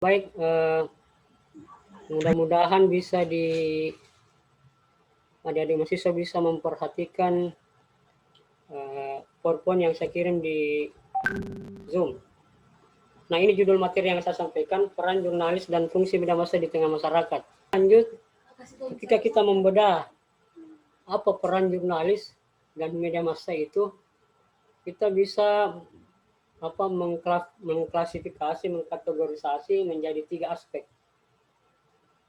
Baik, mudah-mudahan bisa adik-adik mahasiswa bisa memperhatikan PowerPoint yang saya kirim di Zoom. Nah, ini judul materi yang saya sampaikan, peran jurnalis dan fungsi media massa di tengah masyarakat. Lanjut, ketika kita membedah apa peran jurnalis dan media massa itu, kita bisa mengklasifikasi, mengkategorisasi menjadi 3 aspek.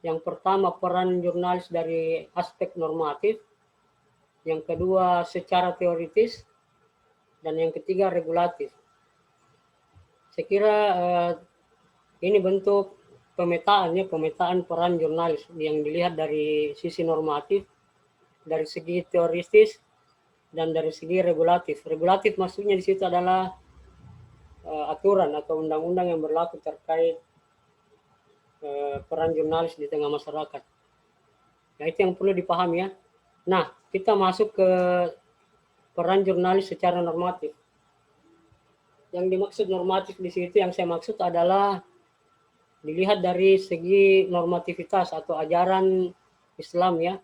Yang pertama, peran jurnalis dari aspek normatif, yang kedua secara teoritis, dan yang ketiga regulatif. Saya kira ini bentuk pemetaan peran jurnalis yang dilihat dari sisi normatif, dari segi teoritis, dan dari segi regulatif. Regulatif maksudnya di situ adalah aturan atau undang-undang yang berlaku terkait peran jurnalis di tengah masyarakat. Nah, itu yang perlu dipahami ya. Nah, kita masuk ke peran jurnalis secara normatif. Yang dimaksud normatif di situ, yang saya maksud adalah dilihat dari segi normativitas atau ajaran Islam ya.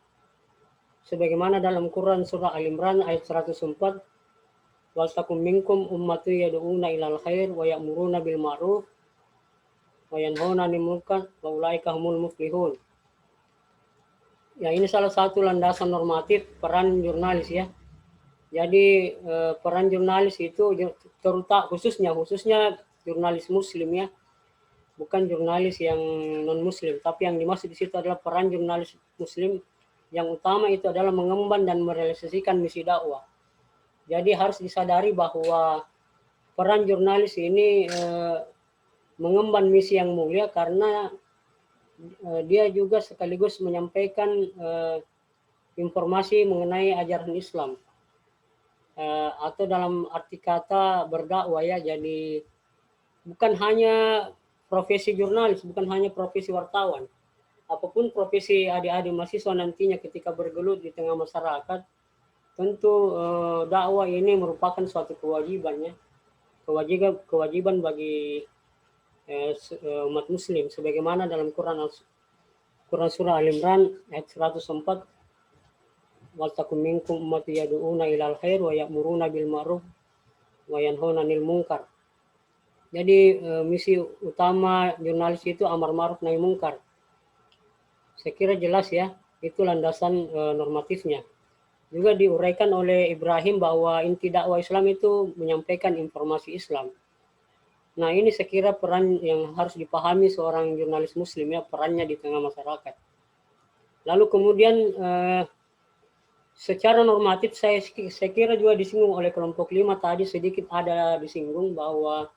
Sebagaimana dalam Quran surah Al-Imran ayat 104, "Waltakum minkum ummatu yad'una ilal khair wa ya'muruna bil ma'ruf wa yanhauna 'anil munkar wa ulaika humul muflihun." Ya, ini salah satu landasan normatif peran jurnalis ya. Jadi peran jurnalis itu terutama khususnya jurnalis muslim ya, bukan jurnalis yang non muslim, tapi yang dimaksud di situ adalah peran jurnalis muslim yang utama itu adalah mengemban dan merealisasikan misi dakwah. Jadi harus disadari bahwa peran jurnalis ini mengemban misi yang mulia karena dia juga sekaligus menyampaikan informasi mengenai ajaran Islam. Atau dalam arti kata berdakwah ya, jadi bukan hanya profesi jurnalis, bukan hanya profesi wartawan. Apapun profesi adik-adik mahasiswa nantinya ketika bergelut di tengah masyarakat, tentu dakwah ini merupakan suatu kewajiban ya, kewajiban bagi umat muslim, sebagaimana dalam Quran surah Al-Imran ayat 104, "Waltakum minkum ummatun yad'una ilal khair wa ya'muruna bil ma'ruf wa yanhauna 'anil munkar." Jadi misi utama jurnalis itu amar ma'ruf nahi munkar. Saya kira jelas ya, itu landasan normatifnya. Juga diuraikan oleh Ibrahim bahwa inti dakwah Islam itu menyampaikan informasi Islam. Nah, ini saya kira peran yang harus dipahami seorang jurnalis muslim ya, perannya di tengah masyarakat. Lalu kemudian secara normatif saya kira juga disinggung oleh kelompok 5 tadi, sedikit ada disinggung bahwa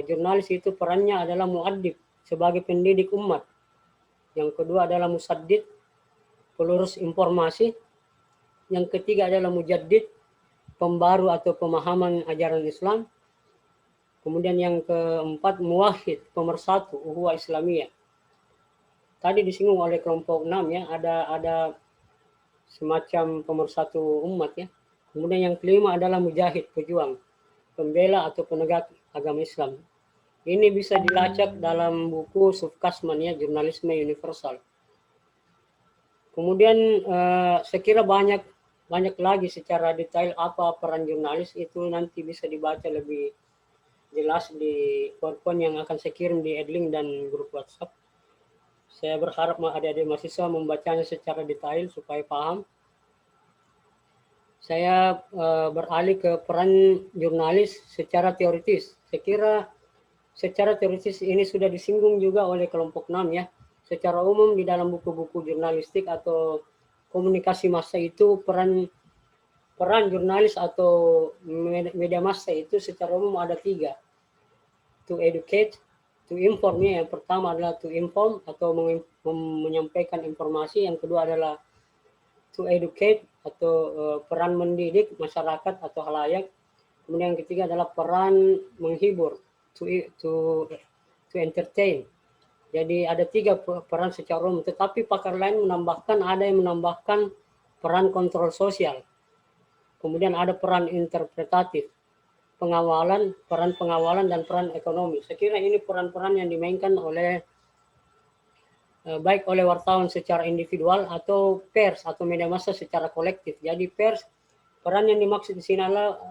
jurnalis itu perannya adalah muaddib sebagai pendidik umat. Yang kedua adalah musaddid, pelurus informasi. Yang ketiga adalah mujaddid, pembaru atau pemahaman ajaran Islam. Kemudian yang keempat muwahhid, pemersatu ukhuwah Islamiyah. Tadi disinggung oleh kelompok 6 ya, ada semacam pemersatu umat ya. Kemudian yang kelima adalah mujahid, pejuang, pembela atau penegak agama Islam. Ini bisa dilacak dalam buku Sufkasman ya, Jurnalisme Universal. Kemudian saya kira banyak lagi secara detail apa peran jurnalis, itu nanti bisa dibaca lebih jelas di PowerPoint yang akan saya kirim di Edlink dan grup WhatsApp. Saya berharap adik-adik mahasiswa membacanya secara detail supaya paham. Saya beralih ke peran jurnalis secara teoritis. Saya kira secara teoritis ini sudah disinggung juga oleh kelompok 6 ya. Secara umum di dalam buku-buku jurnalistik atau komunikasi massa itu peran jurnalis atau media massa itu secara umum ada 3. To educate, to inform ya. Yang pertama adalah to inform atau menyampaikan informasi. Yang kedua adalah to educate atau peran mendidik masyarakat atau halayak. Kemudian yang ketiga adalah peran menghibur, to entertain. Jadi ada 3 peran secara umum, tetapi pakar lain menambahkan, ada yang menambahkan peran kontrol sosial. Kemudian ada peran interpretatif, peran pengawalan dan peran ekonomi. Saya kira ini peran-peran yang dimainkan oleh baik oleh wartawan secara individual atau pers atau media massa secara kolektif. Jadi pers, peran yang dimaksud di sini adalah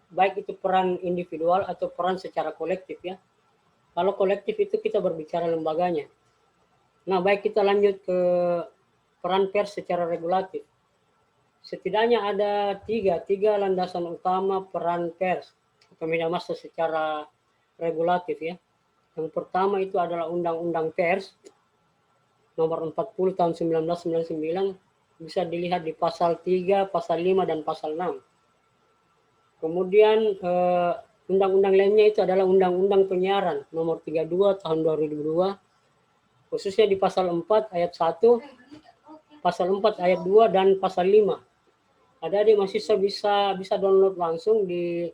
baik itu peran individual atau peran secara kolektif ya. Kalau kolektif itu kita berbicara lembaganya. Nah, baik kita lanjut ke peran pers secara regulatif. Setidaknya ada tiga landasan utama peran pers atau media massa secara regulatif ya. Yang pertama itu adalah Undang-Undang Pers nomor 40 tahun 1999, bisa dilihat di pasal 3, pasal 5, dan pasal 6. Kemudian undang-undang lainnya itu adalah Undang-Undang Penyiaran nomor 32 tahun 2002, khususnya di pasal 4 ayat 1, pasal 4 ayat 2, dan pasal 5. Adik-adik mahasiswa bisa download langsung di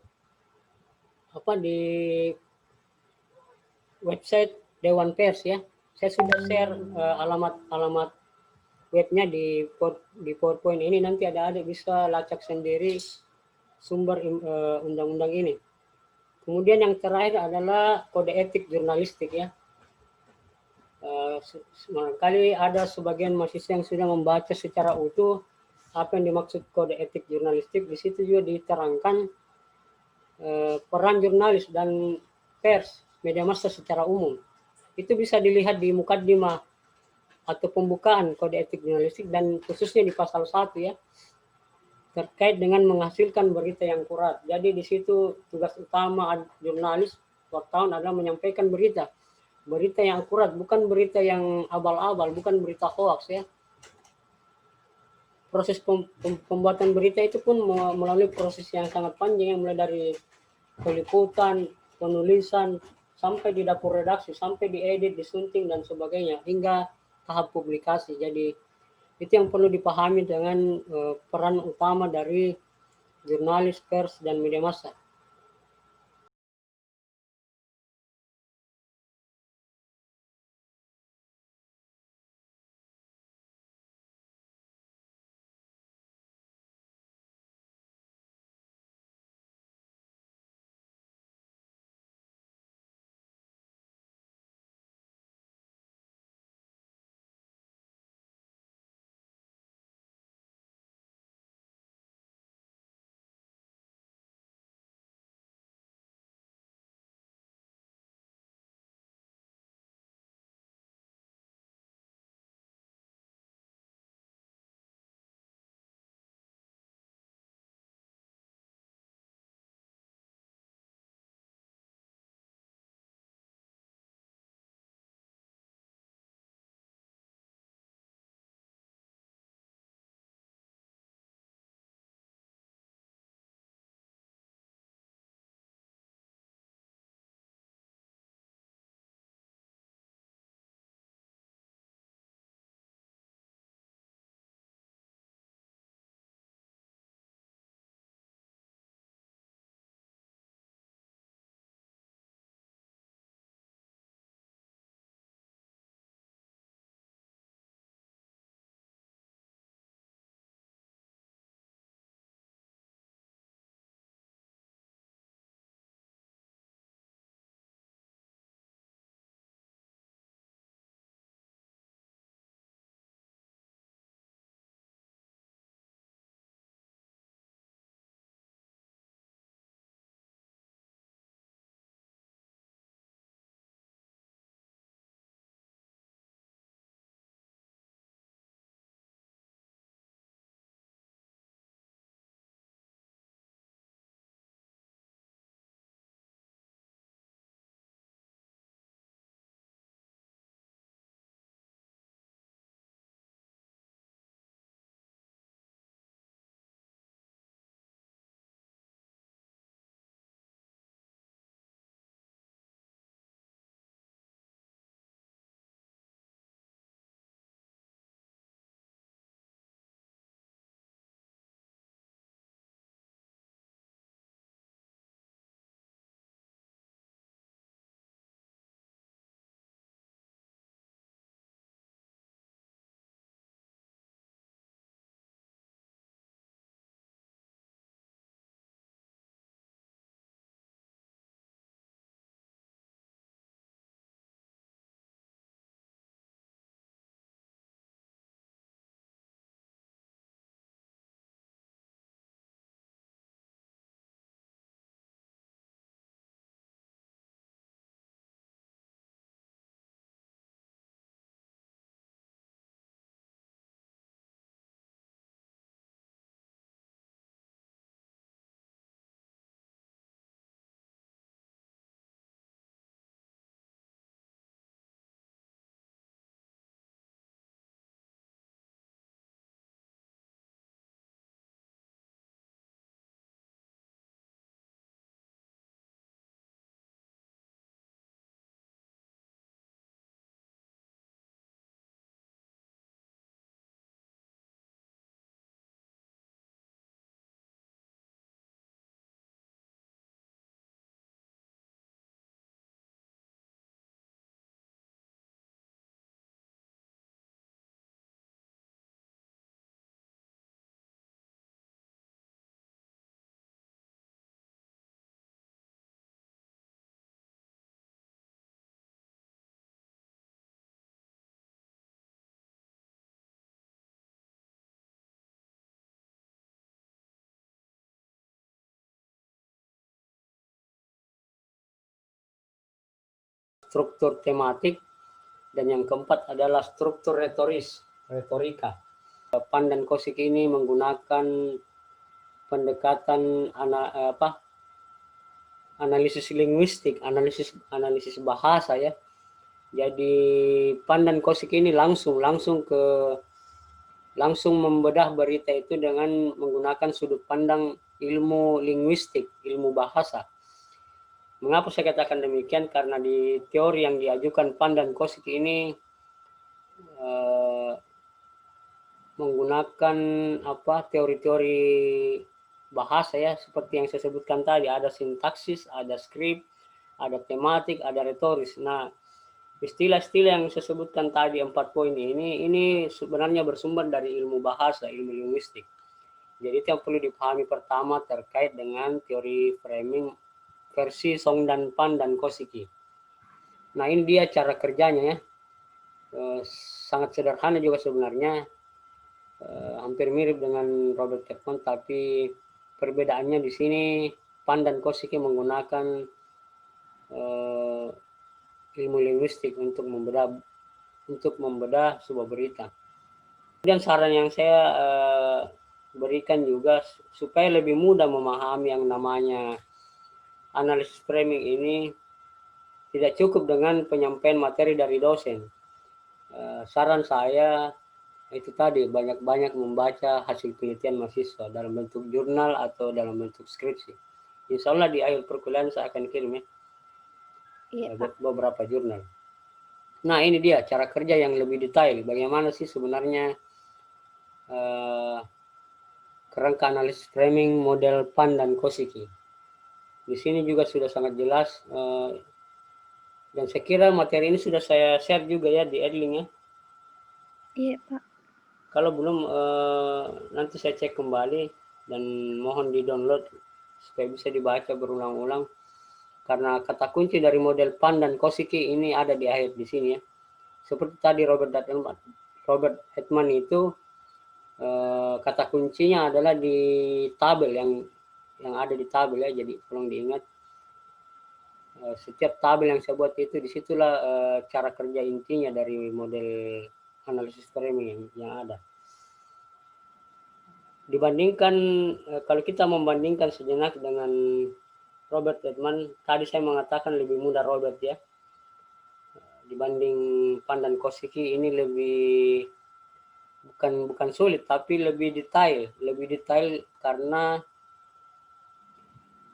website Dewan Pers ya. Saya sudah share alamat webnya di PowerPoint ini, nanti adik-adik bisa lacak sendiri sumber undang-undang ini. Kemudian yang terakhir adalah kode etik jurnalistik ya. Kali ada sebagian mahasiswa yang sudah membaca secara utuh apa yang dimaksud kode etik jurnalistik. Di situ juga diterangkan peran jurnalis dan pers, media massa secara umum. Itu bisa dilihat di mukaddimah atau pembukaan kode etik jurnalistik dan khususnya di pasal 1 ya, terkait dengan menghasilkan berita yang akurat. Jadi di situ tugas utama jurnalis wartawan adalah menyampaikan berita yang akurat, bukan berita yang abal-abal, bukan berita hoax ya. Proses pembuatan berita itu pun melalui proses yang sangat panjang, yang mulai dari peliputan, penulisan, sampai di dapur redaksi, sampai diedit, disunting, dan sebagainya, hingga tahap publikasi. Jadi itu yang perlu dipahami dengan peran utama dari jurnalis, pers, dan media massa. struktur tematik, dan yang keempat adalah struktur retorika. Pan dan Kosiki ini menggunakan pendekatan analisis linguistik, analisis bahasa ya. Jadi Pan dan Kosiki ini langsung membedah berita itu dengan menggunakan sudut pandang ilmu linguistik, ilmu bahasa. Mengapa saya katakan demikian? Karena di teori yang diajukan Pan dan Kosiki ini menggunakan teori-teori bahasa ya, seperti yang saya sebutkan tadi, ada sintaksis, ada skrip, ada tematik, ada retoris. Nah, istilah-istilah yang saya sebutkan tadi 4 poin ini sebenarnya bersumber dari ilmu bahasa, ilmu linguistik. Jadi itu yang perlu dipahami pertama terkait dengan teori framing versi Song dan Pan dan Kosiki. Nah, ini dia cara kerjanya ya. Sangat sederhana juga sebenarnya. Hampir mirip dengan Robert Hetman, tapi perbedaannya di sini Pan dan Kosiki menggunakan ilmu linguistik untuk membedah sebuah berita. Kemudian saran yang saya berikan juga supaya lebih mudah memahami yang namanya analisis framing ini, tidak cukup dengan penyampaian materi dari dosen. Saran saya itu tadi, banyak-banyak membaca hasil penelitian mahasiswa dalam bentuk jurnal atau dalam bentuk skripsi. Insya Allah di akhir perkuliahan saya akan kirim ya. Iya, beberapa jurnal. Nah, ini dia cara kerja yang lebih detail. Bagaimana sih sebenarnya kerangka analisis framing model Pan dan Kosiki. Di sini juga sudah sangat jelas, dan saya kira materi ini sudah saya share juga ya di Edlink ya. Iya Pak. Kalau belum, nanti saya cek kembali dan mohon di-download supaya bisa dibaca berulang-ulang. Karena kata kunci dari model Pan dan Kosiki ini ada di akhir di sini ya. Seperti tadi Robert Hetman itu, kata kuncinya adalah di tabel yang ada di tabel ya. Jadi tolong diingat, setiap tabel yang saya buat itu disitulah cara kerja intinya dari model analisis framing yang ada. Dibandingkan, kalau kita membandingkan sejenak dengan Robert Hetman, tadi saya mengatakan lebih mudah Robert ya. Dibanding Pan dan Kosiki ini lebih bukan sulit tapi lebih detail karena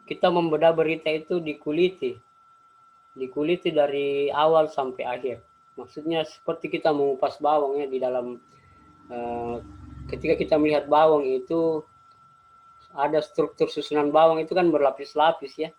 kita membedah berita itu dikuliti dari awal sampai akhir. Maksudnya seperti kita mengupas bawang ya, di dalam ketika kita melihat bawang itu ada struktur susunan bawang itu kan berlapis-lapis ya.